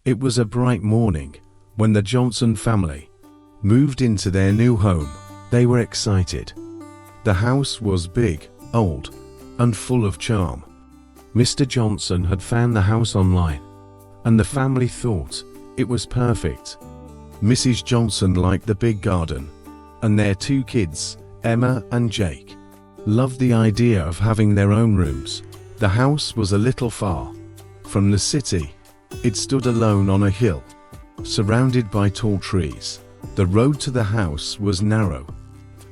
It was a bright morning when the Johnson family moved into their new home. They were excited. The house was big, old, and full of charm. Mr. Johnson had found the house online, and the family thought it was perfect. Mrs. Johnson liked the big garden, and their two kids, Emma and Jake, loved the idea of having their own rooms. The house was a little far from the city. It stood alone on a hill, surrounded by tall trees. The road to the house was narrow,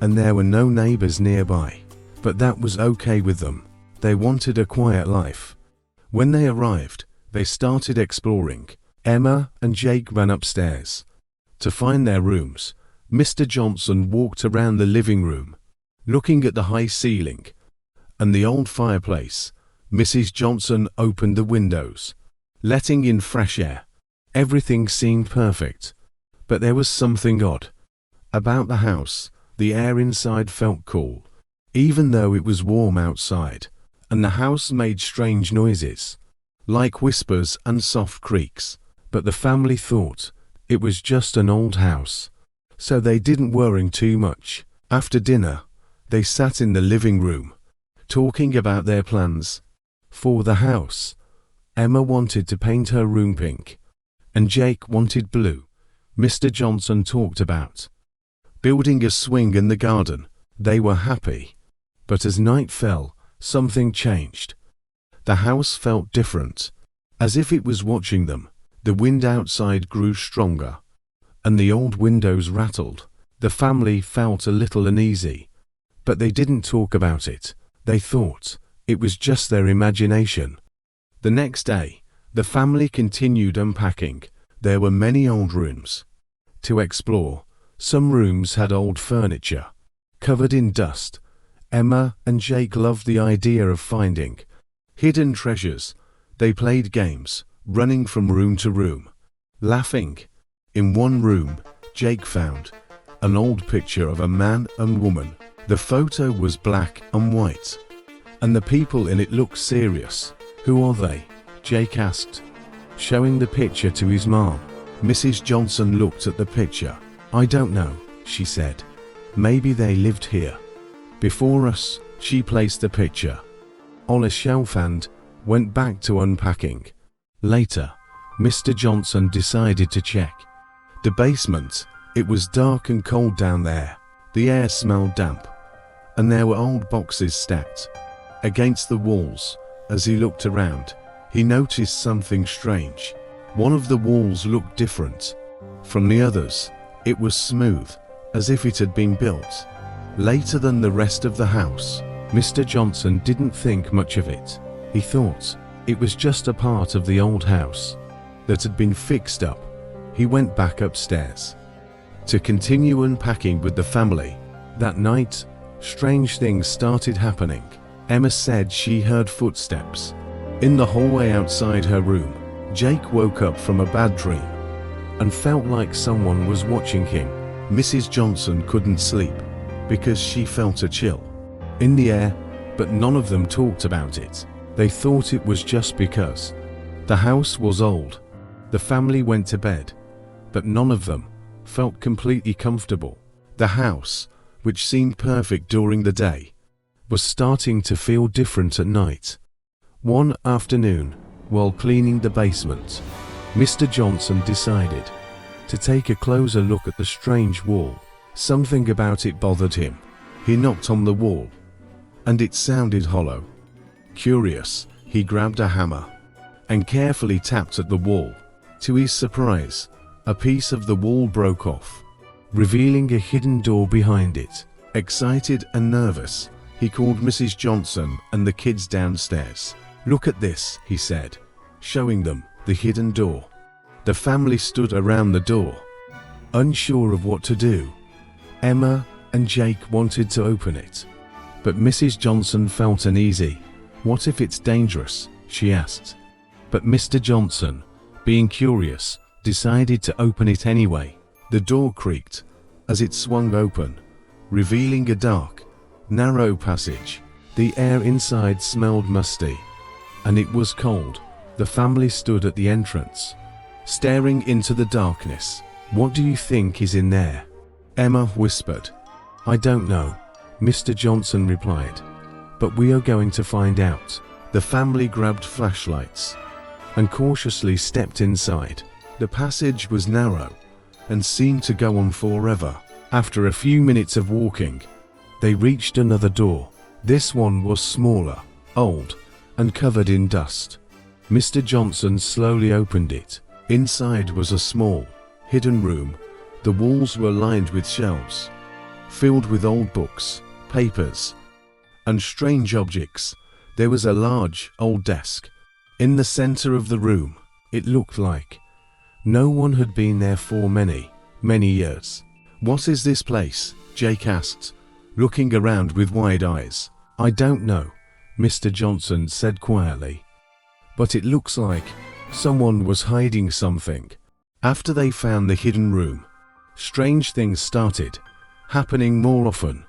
and there were no neighbors nearby. But that was okay with them. They wanted a quiet life. When they arrived, they started exploring. Emma and Jake ran upstairs to find their rooms. Mr. Johnson walked around the living room, looking at the high ceiling and the old fireplace. Mrs. Johnson opened the windows, letting in fresh air. Everything seemed perfect, but there was something odd about the house. The air inside felt cool, even though it was warm outside, and the house made strange noises, like whispers and soft creaks. But the family thought it was just an old house, so they didn't worry too much. After dinner, they sat in the living room, talking about their plans for the house. Emma wanted to paint her room pink, and Jake wanted blue. Mr. Johnson talked about building a swing in the garden. They were happy, but as night fell, something changed. The house felt different, as if it was watching them. The wind outside grew stronger, and the old windows rattled. The family felt a little uneasy, but they didn't talk about it. They thought it was just their imagination. The next day, the family continued unpacking. There were many old rooms to explore. Some rooms had old furniture, covered in dust. Emma and Jake loved the idea of finding hidden treasures. They played games, running from room to room, laughing. In one room, Jake found an old picture of a man and woman. The photo was black and white, and the people in it looked serious. "Who are they?" Jake asked, showing the picture to his mom. Mrs. Johnson looked at the picture. "I don't know," she said. "Maybe they lived here before us." She placed the picture on a shelf and went back to unpacking. Later, Mr. Johnson decided to check the basement. It was dark and cold down there. The air smelled damp, and there were old boxes stacked against the walls. As he looked around, he noticed something strange. One of the walls looked different from the others. It was smooth, as if it had been built later than the rest of the house. Mr. Johnson didn't think much of it. He thought it was just a part of the old house that had been fixed up. He went back upstairs to continue unpacking with the family. That night, strange things started happening. Emma said she heard footsteps in the hallway outside her room. Jake woke up from a bad dream and felt like someone was watching him. Mrs. Johnson couldn't sleep because she felt a chill in the air, but none of them talked about it. They thought it was just because the house was old. The family went to bed, but none of them felt completely comfortable. The house, which seemed perfect during the day, was starting to feel different at night. One afternoon, while cleaning the basement, Mr. Johnson decided to take a closer look at the strange wall. Something about it bothered him. He knocked on the wall, and it sounded hollow. Curious, he grabbed a hammer and carefully tapped at the wall. To his surprise, a piece of the wall broke off, revealing a hidden door behind it. Excited and nervous, he called Mrs. Johnson and the kids downstairs. "Look at this," he said, showing them the hidden door. The family stood around the door, unsure of what to do. Emma and Jake wanted to open it, but Mrs. Johnson felt uneasy. "What if it's dangerous?" she asked. But Mr. Johnson, being curious, decided to open it anyway. The door creaked as it swung open, revealing a dark, narrow passage. The air inside smelled musty, and it was cold. The family stood at the entrance, staring into the darkness. "What do you think is in there?" Emma whispered. "I don't know," Mr. Johnson replied. "But we are going to find out." The family grabbed flashlights and cautiously stepped inside. The passage was narrow and seemed to go on forever. After a few minutes of walking, they reached another door. This one was smaller, old, and covered in dust. Mr. Johnson slowly opened it. Inside was a small, hidden room. The walls were lined with shelves, filled with old books, papers, and strange objects. There was a large, old desk in the center of the room. It looked like no one had been there for many, many years. "What is this place?" Jake asked, looking around with wide eyes. "I don't know," Mr. Johnson said quietly. "But it looks like someone was hiding something." After they found the hidden room, strange things started happening more often.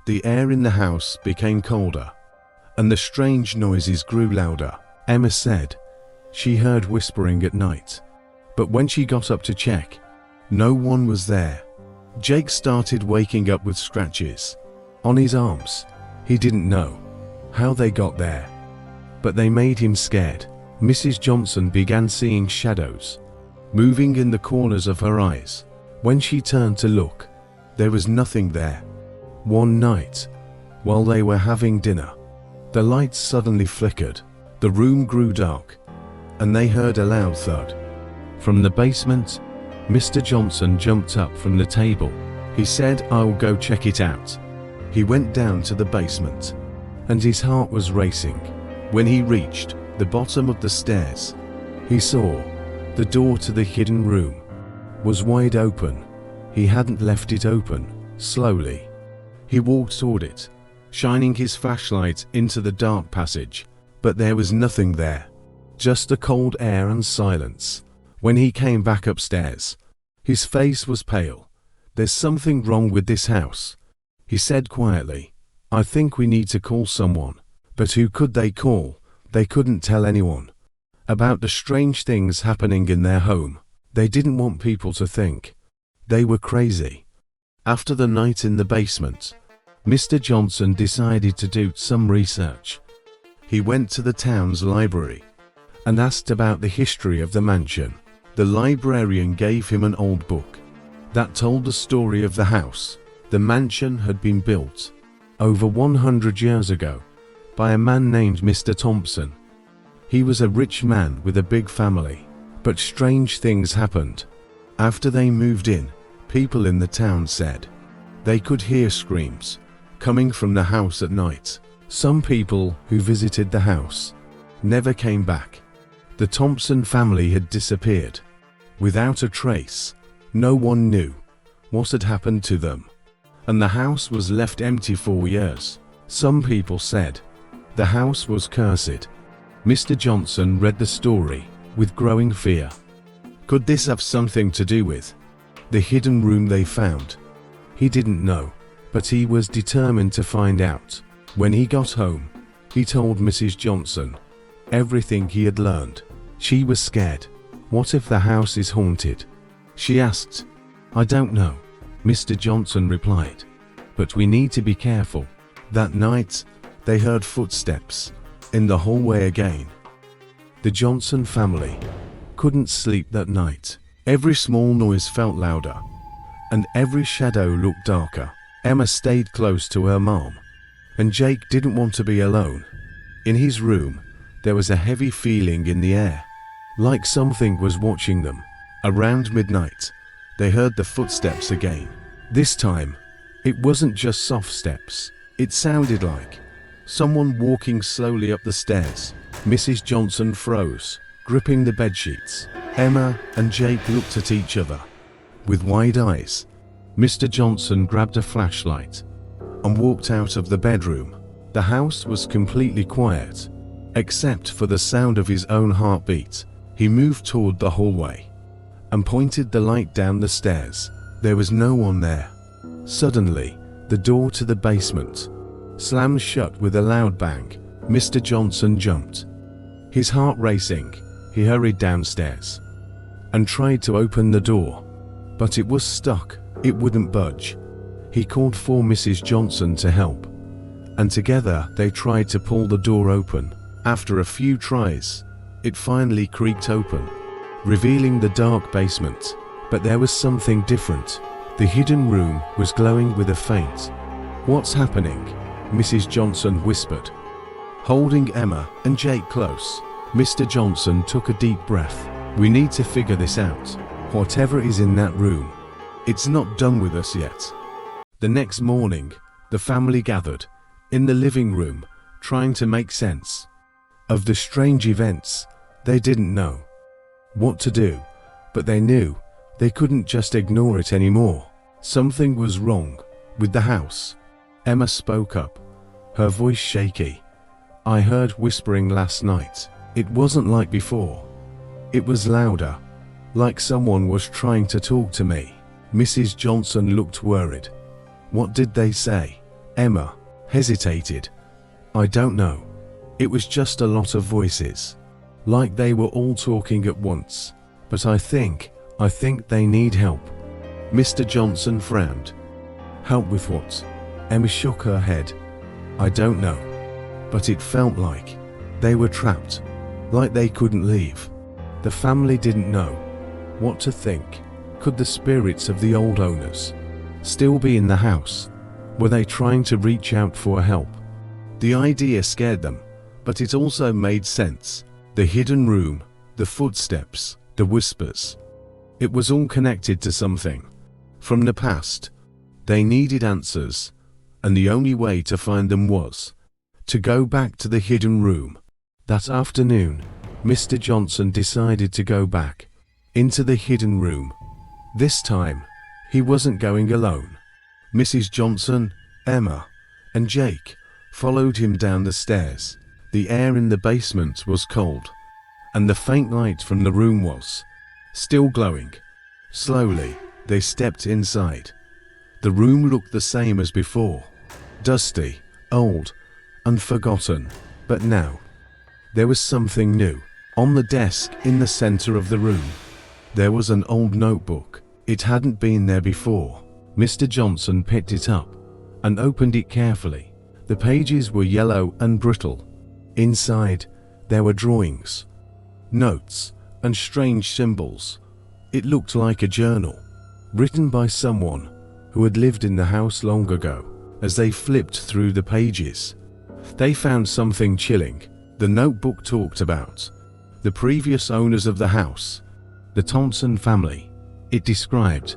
The air in the house became colder, and the strange noises grew louder. Emma said she heard whispering at night, but when she got up to check, no one was there. Jake started waking up with scratches on his arms. He didn't know how they got there, but they made him scared. Mrs. Johnson began seeing shadows moving in the corners of her eyes. When she turned to look, there was nothing there. One night, while they were having dinner, the lights suddenly flickered. The room grew dark, and they heard a loud thud from the basement. Mr. Johnson jumped up from the table. He said, "I'll go check it out." He went down to the basement, and his heart was racing. When he reached the bottom of the stairs, he saw the door to the hidden room was wide open. He hadn't left it open. Slowly, he walked toward it, shining his flashlight into the dark passage. But there was nothing there, just the cold air and silence. When he came back upstairs, his face was pale. "There's something wrong with this house," he said quietly. "I think we need to call someone." But who could they call? They couldn't tell anyone about the strange things happening in their home. They didn't want people to think they were crazy. After the night in the basement, Mr. Johnson decided to do some research. He went to the town's library and asked about the history of the mansion. The librarian gave him an old book that told the story of the house. The mansion had been built over 100 years ago by a man named Mr. Thompson. He was a rich man with a big family, but strange things happened. After they moved in, people in the town said they could hear screams coming from the house at night. Some people who visited the house never came back. The Thompson family had disappeared without a trace. No one knew what had happened to them, and the house was left empty for years. Some people said the house was cursed. Mr. Johnson read the story with growing fear. Could this have something to do with the hidden room they found? He didn't know, but he was determined to find out. When he got home, he told Mrs. Johnson everything he had learned. She was scared. "What if the house is haunted?" she asked. "I don't know," Mr. Johnson replied, "but we need to be careful." That night, they heard footsteps in the hallway again. The Johnson family couldn't sleep that night. Every small noise felt louder, and every shadow looked darker. Emma stayed close to her mom, and Jake didn't want to be alone. In his room, there was a heavy feeling in the air, like something was watching them. Around midnight, they heard the footsteps again. This time, it wasn't just soft steps. It sounded like someone walking slowly up the stairs. Mrs. Johnson froze, gripping the bedsheets. Emma and Jake looked at each other with wide eyes. Mr. Johnson grabbed a flashlight and walked out of the bedroom. The house was completely quiet, except for the sound of his own heartbeat. He moved toward the hallway and pointed the light down the stairs. There was no one there. Suddenly, the door to the basement slammed shut with a loud bang. Mr. Johnson jumped, his heart racing. He hurried downstairs and tried to open the door, but it was stuck. It wouldn't budge. He called for Mrs. Johnson to help, and together they tried to pull the door open. After a few tries, it finally creaked open, revealing the dark basement. But there was something different. The hidden room was glowing with a faint. "What's happening?" Mrs. Johnson whispered, holding Emma and Jake close. Mr. Johnson took a deep breath. "We need to figure this out. Whatever is in that room, it's not done with us yet." The next morning, the family gathered in the living room, trying to make sense of the strange events. They didn't know what to do, but they knew they couldn't just ignore it anymore. Something was wrong with the house. Emma spoke up, her voice shaky. "I heard whispering last night. It wasn't like before. It was louder, like someone was trying to talk to me." Mrs. Johnson looked worried. "What did they say?" Emma hesitated. "I don't know. It was just a lot of voices, like they were all talking at once. But I think they need help." Mr. Johnson frowned. "Help with what?" Emma shook her head. "I don't know. But it felt like they were trapped, like they couldn't leave." The family didn't know what to think. Could the spirits of the old owners still be in the house? Were they trying to reach out for help? The idea scared them, but it also made sense. The hidden room, the footsteps, the whispers. It was all connected to something from the past. They needed answers, and the only way to find them was to go back to the hidden room. That afternoon, Mr. Johnson decided to go back into the hidden room. This time, he wasn't going alone. Mrs. Johnson, Emma, and Jake followed him down the stairs. The air in the basement was cold, and the faint light from the room was still glowing. Slowly, they stepped inside. The room looked the same as before. Dusty, old, and forgotten. But now, there was something new. On the desk in the center of the room, there was an old notebook. It hadn't been there before. Mr. Johnson picked it up and opened it carefully. The pages were yellow and brittle. Inside, there were drawings, notes, and strange symbols. It looked like a journal, written by someone who had lived in the house long ago. As they flipped through the pages, they found something chilling. The notebook talked about the previous owners of the house, the Thompson family. It described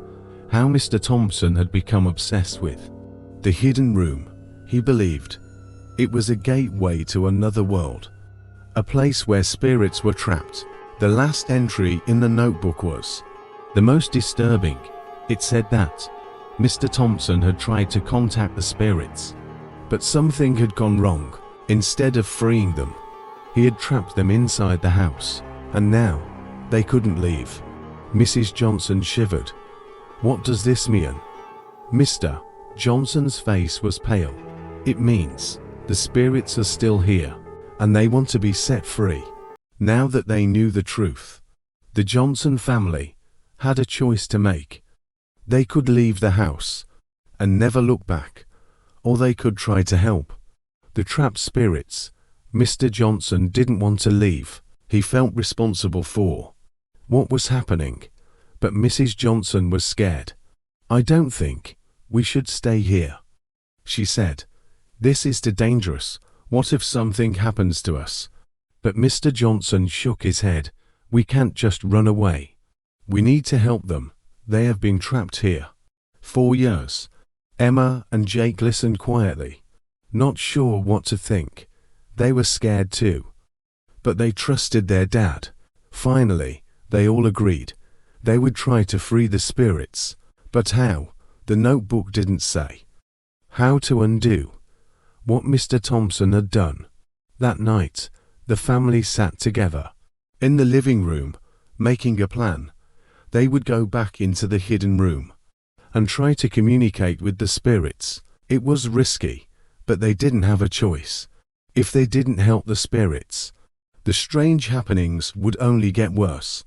how Mr. Thompson had become obsessed with the hidden room. He believed it was a gateway to another world, a place where spirits were trapped. The last entry in the notebook was the most disturbing. It said that Mr. Thompson had tried to contact the spirits, but something had gone wrong. Instead of freeing them, he had trapped them inside the house, and now they couldn't leave. Mrs. Johnson shivered. "What does this mean?" Mr. Johnson's face was pale. "It means the spirits are still here, and they want to be set free." Now that they knew the truth, the Johnson family had a choice to make. They could leave the house and never look back, or they could try to help the trapped spirits. Mr. Johnson didn't want to leave. He felt responsible for what was happening, but Mrs. Johnson was scared. "I don't think we should stay here," she said. "This is too dangerous. What if something happens to us?" But Mr. Johnson shook his head. "We can't just run away. We need to help them. They have been trapped here for years." Emma and Jake listened quietly, not sure what to think. They were scared too, but they trusted their dad. Finally, they all agreed they would try to free the spirits. But how? The notebook didn't say how to undo what Mr. Thompson had done. That night, the family sat together in the living room, making a plan. They would go back into the hidden room and try to communicate with the spirits. It was risky, but they didn't have a choice. If they didn't help the spirits, the strange happenings would only get worse.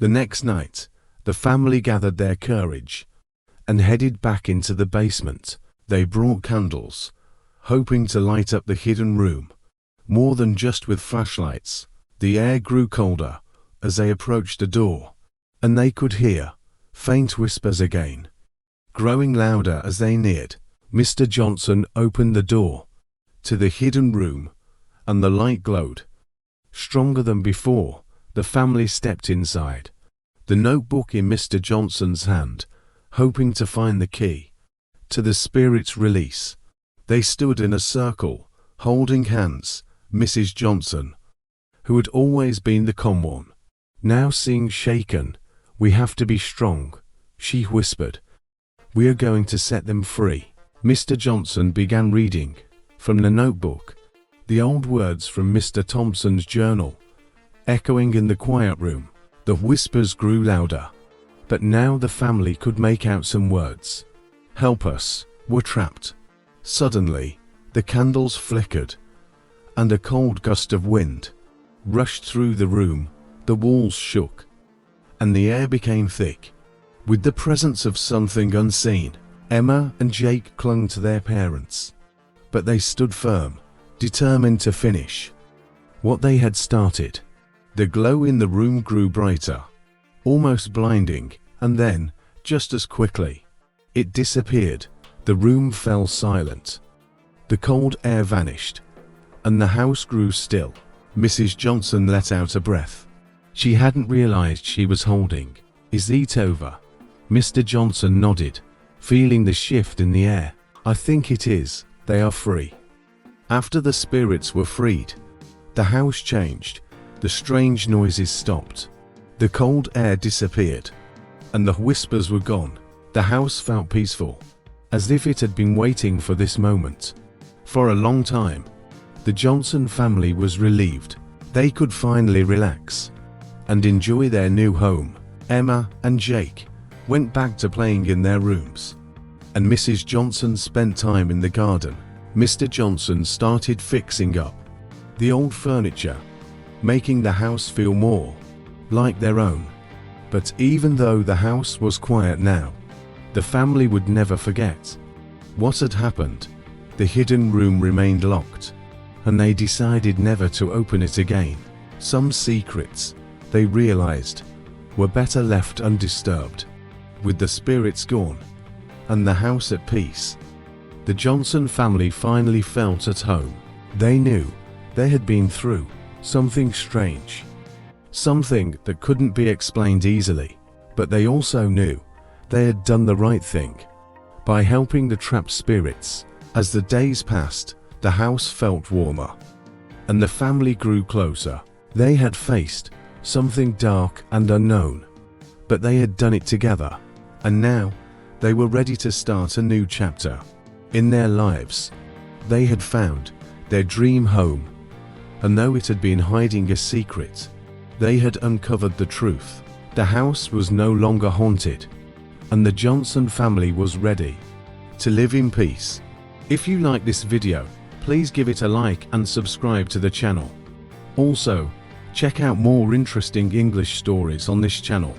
The next night, the family gathered their courage and headed back into the basement. They brought candles, hoping to light up the hidden room. More than just with flashlights, the air grew colder as they approached the door, and they could hear faint whispers again, growing louder as they neared. Mr. Johnson opened the door to the hidden room, and the light glowed stronger than before. The family stepped inside, the notebook in Mr. Johnson's hand, hoping to find the key to the spirit's release. They stood in a circle, holding hands. Mrs. Johnson, who had always been the calm one, now seemed shaken. "We have to be strong," she whispered. "We are going to set them free." Mr. Johnson began reading from the notebook, the old words from Mr. Thompson's journal, echoing in the quiet room. The whispers grew louder, but now the family could make out some words. "Help us, we're trapped." Suddenly, the candles flickered, and a cold gust of wind rushed through the room. The walls shook, and the air became thick with the presence of something unseen. Emma and Jake clung to their parents, but they stood firm, determined to finish what they had started. The glow in the room grew brighter, almost blinding, and then, just as quickly, it disappeared. The room fell silent. The cold air vanished, and the house grew still. Mrs. Johnson let out a breath. She hadn't realized she was holding. "Is it over?" Mr. Johnson nodded, feeling the shift in the air. "I think it is. They are free." After the spirits were freed, the house changed. The strange noises stopped. The cold air disappeared, and the whispers were gone. The house felt peaceful, as if it had been waiting for this moment for a long time. The Johnson family was relieved. They could finally relax and enjoy their new home. Emma and Jake went back to playing in their rooms, and Mrs. Johnson spent time in the garden. Mr. Johnson started fixing up the old furniture, making the house feel more like their own. But even though the house was quiet now, the family would never forget what had happened. The hidden room remained locked, and they decided never to open it again. Some secrets, they realized, were better left undisturbed. With the spirits gone and the house at peace, the Johnson family finally felt at home. They knew they had been through something strange, something that couldn't be explained easily, but they also knew they had done the right thing by helping the trapped spirits. As the days passed, the house felt warmer, and the family grew closer. They had faced something dark and unknown, but they had done it together, and now they were ready to start a new chapter in their lives. They had found their dream home, and though it had been hiding a secret, they had uncovered the truth. The house was no longer haunted, and the Johnson family was ready to live in peace. If you like this video, please give it a like and subscribe to the channel. Also, check out more interesting English stories on this channel.